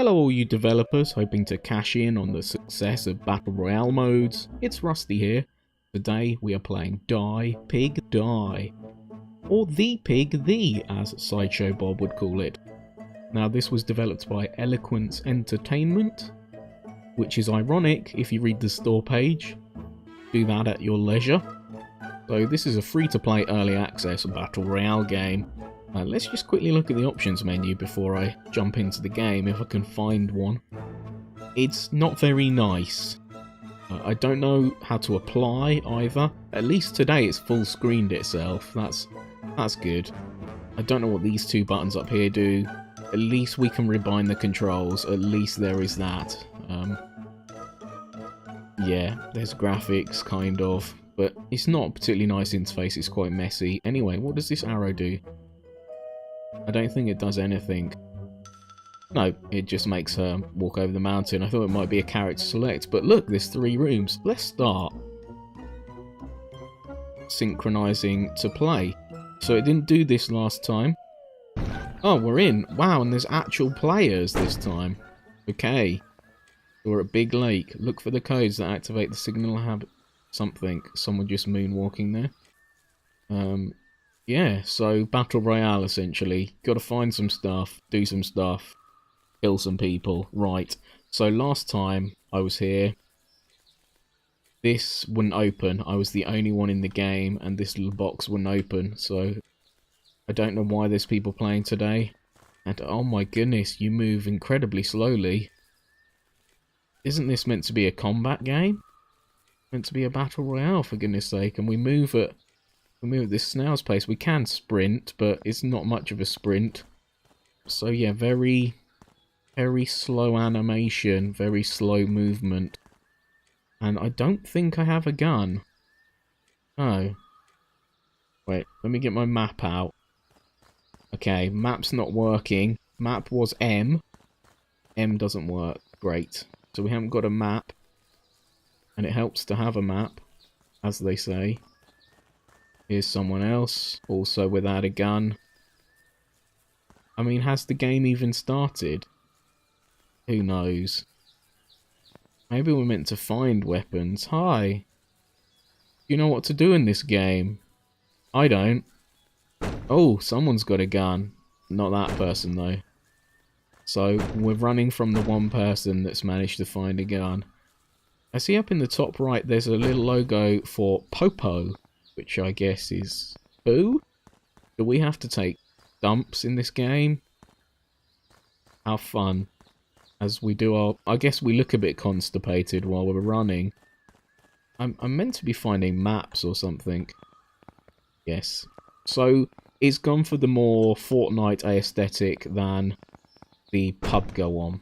Hello all you developers hoping to cash in on the success of Battle Royale modes, it's Rusty here. Today we are playing Pig Die, or The Pig The as Sideshow Bob would call it. Now this was developed by Eloquence Entertainment, which is ironic if you read the store page. Do that at your leisure. So this is a free-to-play early access Battle Royale game. Let's just quickly look at the options menu before I jump into the game, if I can find one. It's not very nice. I don't know how to apply either. At least today it's full screened itself. That's good. I don't know what these two buttons up here do. At least we can rebind the controls. At least there is that. Yeah, there's graphics, kind of. But it's not a particularly nice interface. It's quite messy. Anyway, what does this arrow do? I don't think it does anything. No, it just makes her walk over the mountain. I thought it might be a character select, but look, there's 3 rooms. Let's start synchronizing to play. So it didn't do this last time. Oh, we're in. Wow, and there's actual players this time. Okay. We're at Big Lake. Look for the codes that activate the signal habit. Something. Someone just moonwalking there. Yeah, so Battle Royale essentially. Gotta find some stuff, do some stuff, kill some people. Right, so last time I was here, this wouldn't open. I was the only one in the game and this little box wouldn't open, so I don't know why there's people playing today. And oh my goodness, you move incredibly slowly. Isn't this meant to be a combat game? Meant to be a Battle Royale, for goodness sake, and we move at this snail's pace. We can sprint, but it's not much of a sprint. So yeah, very slow animation, very slow movement. And I don't think I have a gun. Oh. Wait, let me get my map out. Okay, map's not working. Map was M. M doesn't work. Great. So we haven't got a map. And it helps to have a map, as they say. Here's someone else, also without a gun. I mean, has the game even started? Who knows? Maybe we're meant to find weapons. Hi. You know what to do in this game? I don't. Oh, someone's got a gun. Not that person, though. So, we're running from the one person that's managed to find a gun. I see up in the top right, there's a little logo for Popo, which I guess is poo? Do we have to take dumps in this game? How fun. As we do our... I guess we look a bit constipated while we're running. I'm meant to be finding maps or something. Yes. So, it's gone for the more Fortnite aesthetic than the pub go on.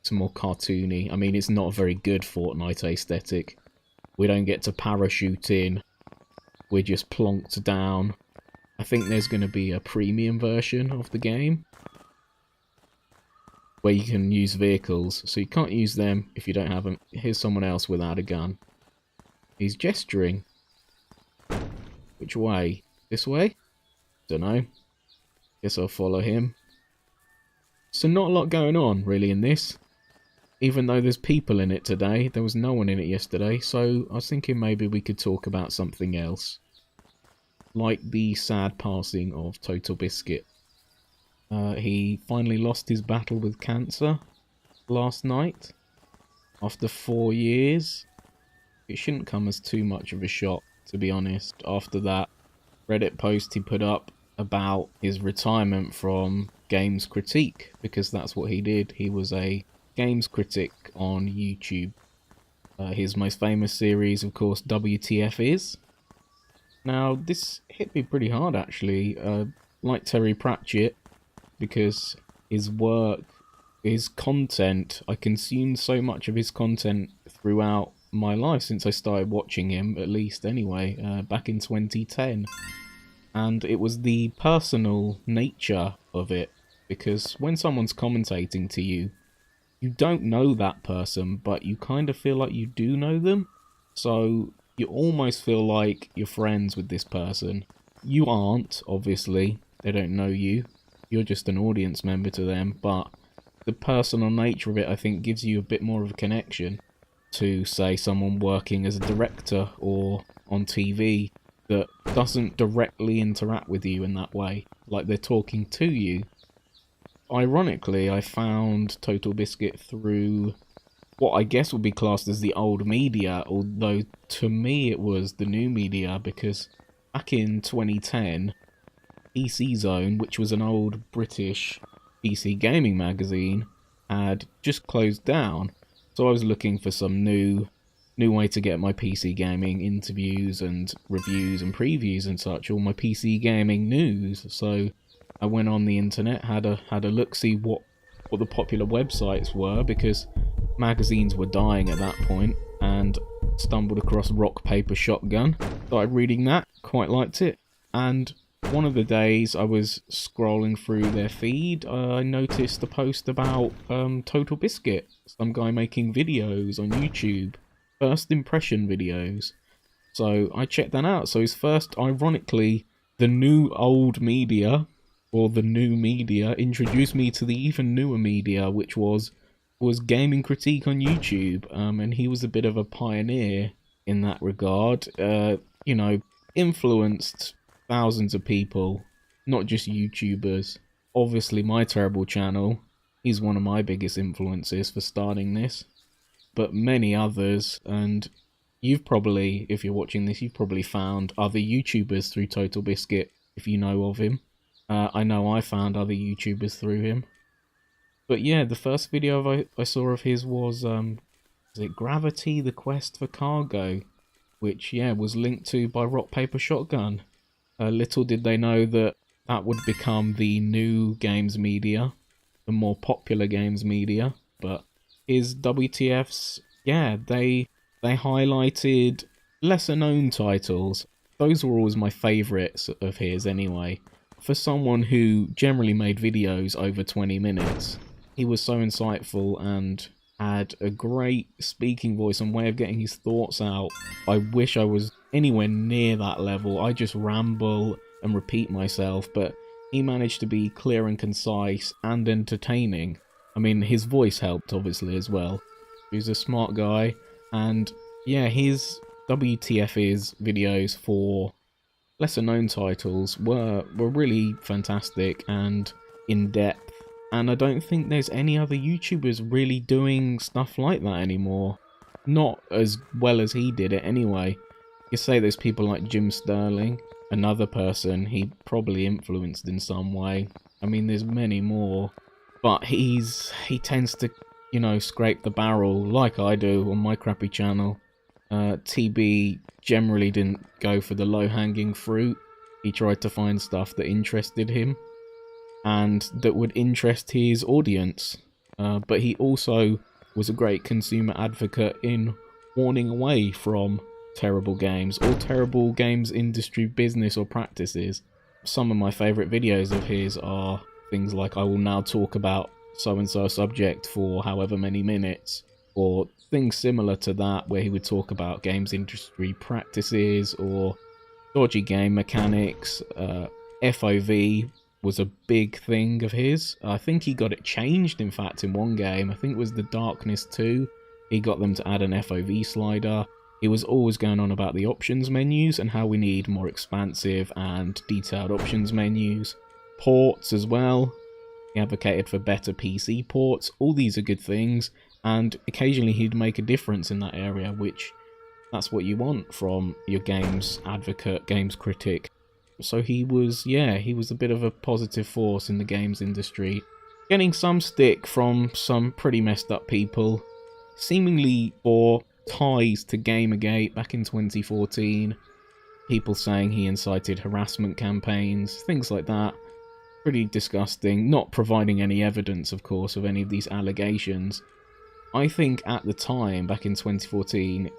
It's more cartoony. I mean, it's not a very good Fortnite aesthetic. We don't get to parachute in. We're just plonked down. I think there's going to be a premium version of the game where you can use vehicles. So you can't use them if you don't have them. Here's someone else without a gun. He's gesturing. Which way? This way? Dunno. Guess I'll follow him. So not a lot going on, really, in this. Even though there's people in it today, there was no one in it yesterday, so I was thinking maybe we could talk about something else. Like the sad passing of TotalBiscuit. He finally lost his battle with cancer last night. After 4 years. It shouldn't come as too much of a shock, to be honest, after that Reddit post he put up about his retirement from games critique, because that's what he did. He was a games critic on YouTube. His most famous series, of course, WTF Is. Now, this hit me pretty hard, actually, like Terry Pratchett, because his work, his content, I consumed so much of his content throughout my life since I started watching him, at least anyway, back in 2010. And it was the personal nature of it, because when someone's commentating to you, you don't know that person, but you kind of feel like you do know them. So you almost feel like you're friends with this person. You aren't, obviously. They don't know you. You're just an audience member to them, but the personal nature of it, I think, gives you a bit more of a connection to, say, someone working as a director or on TV that doesn't directly interact with you in that way, like they're talking to you. Ironically, I found TotalBiscuit through what I guess would be classed as the old media, although to me it was the new media, because back in 2010, PC Zone, which was an old British PC gaming magazine, had just closed down. So I was looking for some new way to get my PC gaming interviews and reviews and previews and such, all my PC gaming news. So I went on the internet, had a look, see what the popular websites were, because magazines were dying at that point, and stumbled across Rock Paper Shotgun. Started reading that, quite liked it, and one of the days I was scrolling through their feed, I noticed a post about TotalBiscuit, some guy making videos on YouTube, first impression videos. So I checked that out. So his first, ironically, the new old media, or the new media, introduced me to the even newer media, which was gaming critique on YouTube, and he was a bit of a pioneer in that regard. You know, influenced thousands of people, not just YouTubers. Obviously, my terrible channel, he's one of my biggest influences for starting this, but many others. And you've probably, if you're watching this, you've probably found other YouTubers through TotalBiscuit, if you know of him. I know I found other YouTubers through him. But yeah, the first video I saw of his was it Gravity, the Quest for Cargo, which, yeah, was linked to by Rock Paper Shotgun. Little did they know that that would become the new games media, the more popular games media. But his WTFs, yeah, they highlighted lesser known titles. Those were always my favourites of his anyway. For someone who generally made videos over 20 minutes, he was so insightful and had a great speaking voice and way of getting his thoughts out. I wish I was anywhere near that level. I just ramble and repeat myself, but he managed to be clear and concise and entertaining. I mean, his voice helped, obviously, as well. He's a smart guy, and yeah, his WTF Is videos for lesser known titles were really fantastic and in-depth. And I don't think there's any other YouTubers really doing stuff like that anymore. Not as well as he did it anyway. You say there's people like Jim Sterling, another person he probably influenced in some way. I mean, there's many more. But he tends to, you know, scrape the barrel like I do on my crappy channel. TB generally didn't go for the low-hanging fruit. He tried to find stuff that interested him and that would interest his audience. But he also was a great consumer advocate in warning away from terrible games or terrible games industry business or practices. Some of my favourite videos of his are things like, I will now talk about so-and-so subject for however many minutes, or things similar to that where he would talk about games industry practices or dodgy game mechanics. FOV was a big thing of his. I think he got it changed, in fact, in one game. I think it was The Darkness 2. He got them to add an FOV slider. He was always going on about the options menus and how we need more expansive and detailed options menus. Ports as well. He advocated for better PC ports. All these are good things, and occasionally he'd make a difference in that area, which that's what you want from your games advocate, games critic. So he was a bit of a positive force in the games industry, getting some stick from some pretty messed up people, seemingly for ties to Gamergate back in 2014, people saying he incited harassment campaigns, things like that. Pretty disgusting, not providing any evidence, of course, of any of these allegations. I think at the time, back in 2014,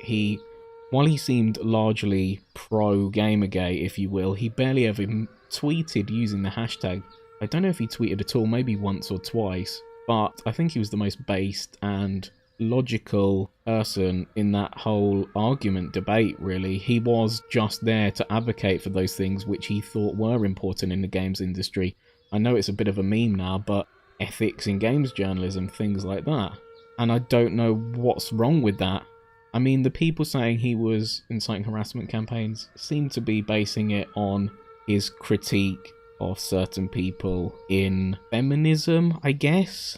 while he seemed largely pro-Gamergate, if you will, he barely ever tweeted using the hashtag. I don't know if he tweeted at all, maybe once or twice, but I think he was the most based and logical person in that whole argument debate, really. He was just there to advocate for those things which he thought were important in the games industry. I know it's a bit of a meme now, but ethics in games journalism, things like that. And I don't know what's wrong with that. I mean, the people saying he was inciting harassment campaigns seem to be basing it on his critique of certain people in feminism, I guess.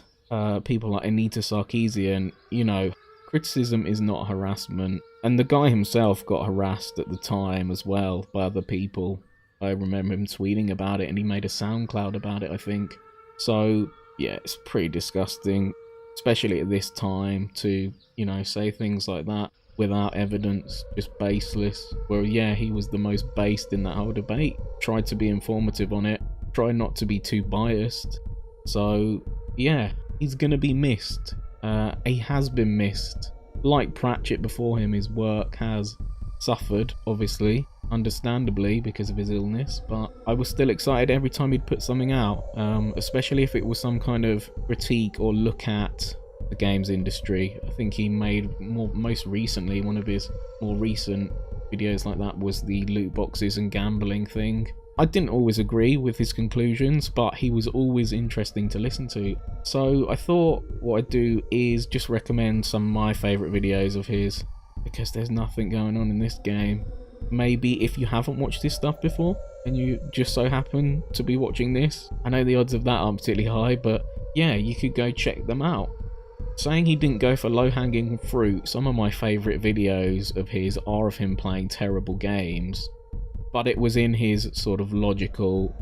People like Anita Sarkeesian, you know, criticism is not harassment. And the guy himself got harassed at the time as well by other people. I remember him tweeting about it, and he made a SoundCloud about it, I think. So, yeah, it's pretty disgusting, especially at this time, to, you know, say things like that without evidence, just baseless. Well, yeah, he was the most based in that whole debate. Tried to be informative on it, tried not to be too biased. So, yeah, he's gonna be missed. He has been missed. Like Pratchett before him, his work has suffered, obviously, understandably, because of his illness, but I was still excited every time he'd put something out, especially if it was some kind of critique or look at the games industry. I think he made most recently, one of his more recent videos like that was the loot boxes and gambling thing. I didn't always agree with his conclusions, but he was always interesting to listen to. So I thought what I'd do is just recommend some of my favourite videos of his, because there's nothing going on in this game. Maybe if you haven't watched this stuff before, and you just so happen to be watching this, I know the odds of that aren't particularly high, but yeah, you could go check them out. Saying he didn't go for low-hanging fruit, some of my favourite videos of his are of him playing terrible games, but it was in his sort of logical,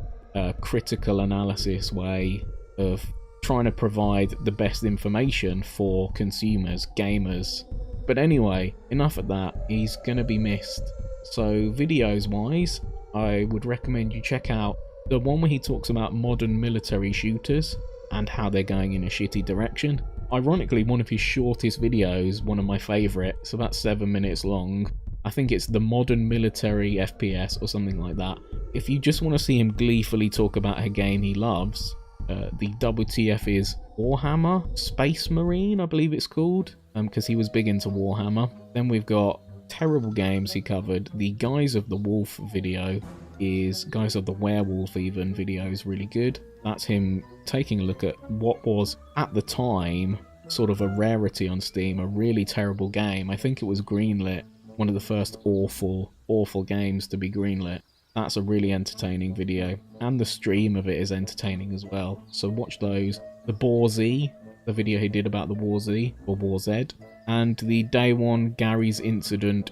critical analysis way of trying to provide the best information for consumers, gamers. But anyway, enough of that, he's gonna be missed. So videos wise, I would recommend you check out the one where he talks about modern military shooters and how they're going in a shitty direction. Ironically, one of his shortest videos, one of my favourite, it's about 7 minutes long. I think it's the modern military FPS or something like that. If you just want to see him gleefully talk about a game he loves, the WTF Is Warhammer Space Marine, I believe it's called, because he was big into Warhammer. Then we've got terrible games he covered. The Guise of the Wolf video is, Guise of the Werewolf even video is really good. That's him taking a look at what was, at the time, sort of a rarity on Steam, a really terrible game. I think it was greenlit, one of the first awful games to be greenlit. That's a really entertaining video, and the stream of it is entertaining as well, so watch those. The War Z, the video he did about the War Z, or War Z, and the Day One Garry's Incident,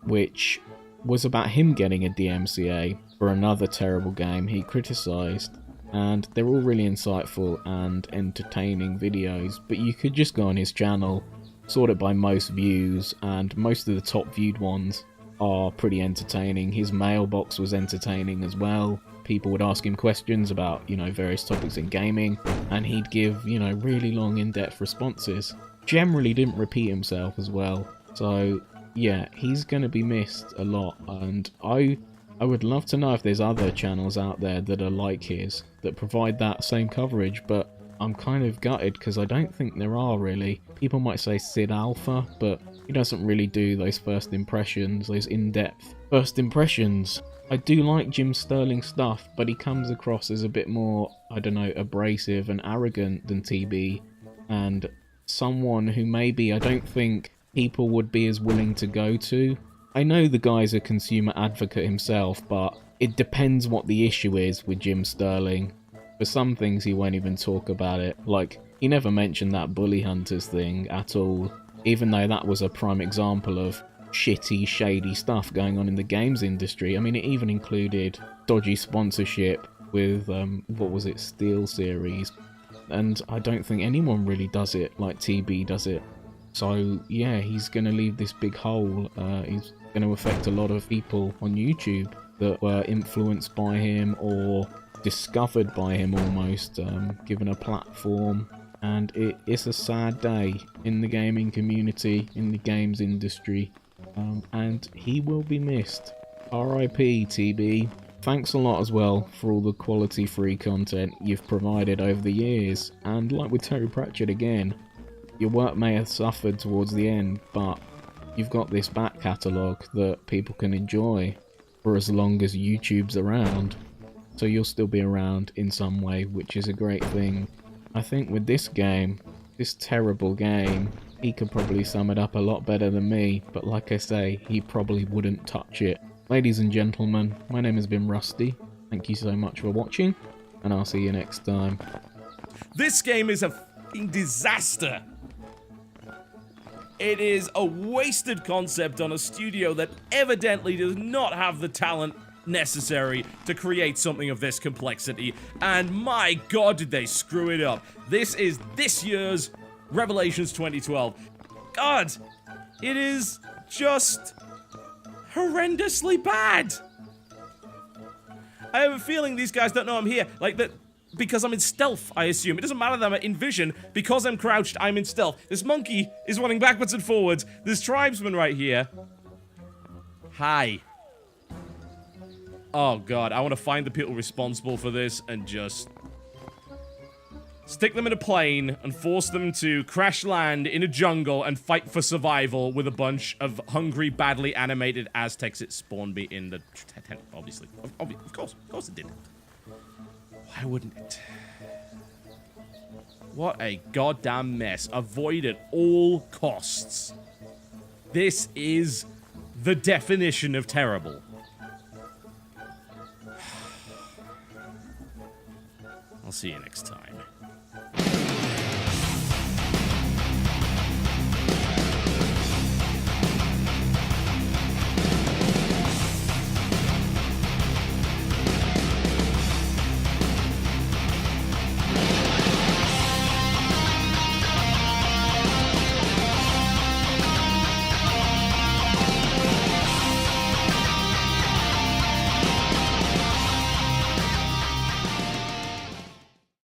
which was about him getting a DMCA for another terrible game he criticised. And they're all really insightful and entertaining videos, but you could just go on his channel, sort it by most views, and most of the top viewed ones are pretty entertaining. His mailbox was entertaining as well. People would ask him questions about, you know, various topics in gaming, and he'd give, you know, really long in-depth responses. Generally didn't repeat himself as well. So yeah, he's gonna be missed a lot, and I would love to know if there's other channels out there that are like his, that provide that same coverage, but I'm kind of gutted because I don't think there are really. People might say Sid Alpha, but he doesn't really do those first impressions, those in-depth first impressions. I do like Jim Sterling's stuff, but he comes across as a bit more, I don't know, abrasive and arrogant than TB, and someone who maybe I don't think people would be as willing to go to. I know the guy's a consumer advocate himself, but it depends what the issue is with Jim Sterling. For some things he won't even talk about it, like he never mentioned that Bully Hunters thing at all, even though that was a prime example of shitty, shady stuff going on in the games industry. I mean, it even included dodgy sponsorship with, what was it, SteelSeries, and I don't think anyone really does it like TB does it. So yeah, he's going to leave this big hole. He's going to affect a lot of people on YouTube that were influenced by him or discovered by him almost, given a platform. And it's a sad day in the gaming community, in the games industry, and he will be missed. R.I.P. TB. Thanks a lot as well for all the quality free content you've provided over the years, and like with Terry Pratchett again, your work may have suffered towards the end, but you've got this back catalogue that people can enjoy for as long as YouTube's around. So you'll still be around in some way, which is a great thing. I think with this game, this terrible game, he could probably sum it up a lot better than me, but like I say, he probably wouldn't touch it. Ladies and gentlemen, my name has been Rusty. Thank you so much for watching, and I'll see you next time. This game is a f***ing disaster. It is a wasted concept on a studio that evidently does not have the talent necessary to create something of this complexity, and my god did they screw it up. This is this year's Revelations 2012. God, it is just horrendously bad. I have a feeling these guys don't know I'm here, like that, because I'm in stealth, I assume. It doesn't matter that I'm in vision, because I'm crouched, I'm in stealth. This monkey is running backwards and forwards. This tribesman right here. Hi. Oh god, I want to find the people responsible for this and just stick them in a plane and force them to crash land in a jungle and fight for survival with a bunch of hungry, badly animated Aztecs that spawned me in the tent, obviously. Of course it did. Why wouldn't it? What a goddamn mess. Avoid at all costs. This is the definition of terrible. I'll see you next time.